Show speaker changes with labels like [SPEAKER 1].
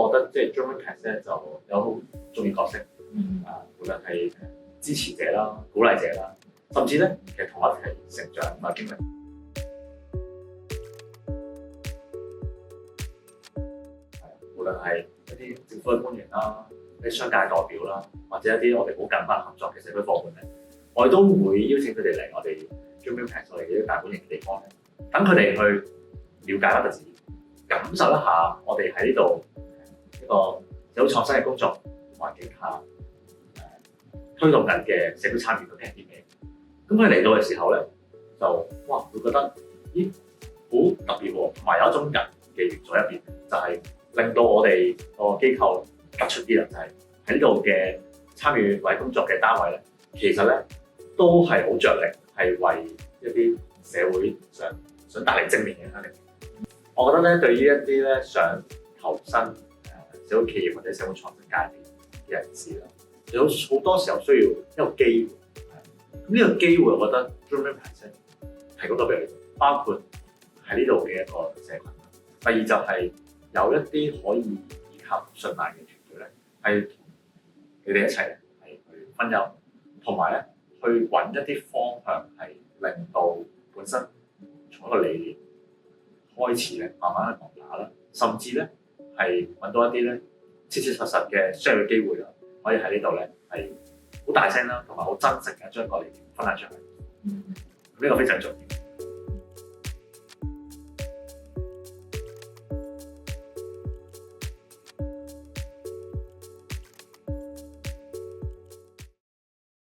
[SPEAKER 1] 我覺得即係 Joint Impact 咧就有好重要角色，無論係支持者啦、鼓勵者啦，甚至咧其實同我一齊成長同埋經歷。無論係一啲政府嘅官員啦、一啲商界代表啦，或者一啲我哋好緊密合作嘅社區夥伴咧，我哋都會邀請佢哋嚟我哋 Joint Impact 我哋嘅大本營嘅地方咧，等佢哋去了解不特止，感受一下我哋喺呢度一個社會創新嘅工作環境下推動緊嘅社區參與究竟係啲咩？咁佢嚟到嘅時候咧，就哇會覺得咦好特別喎，同埋有一種人嘅元素入邊，就係令到我哋個機構突出啲啦，就係喺呢度嘅參與或者工作嘅單位咧，其實咧都係好着力係為一啲社會想帶嚟正面影響力。我覺得咧，對於一啲咧想投身社會企業或者社會創新界嘅人士啦，有好多時候需要一個機會。咁呢個機會，我覺得 Joint Impact 提供到俾你，包括喺呢度嘅一個社群。第二就係有一啲可以依靠信賴嘅團隊咧，係同你哋一齊係去分憂，同埋咧去揾一啲方向係令到本身從一個理念開始咧，慢慢去萌芽啦，甚至咧係揾到一啲咧切切實實嘅商業機會啦，可以喺呢度咧係好大聲啦，同埋好真誠嘅將個理念分享出去。呢個非常重要。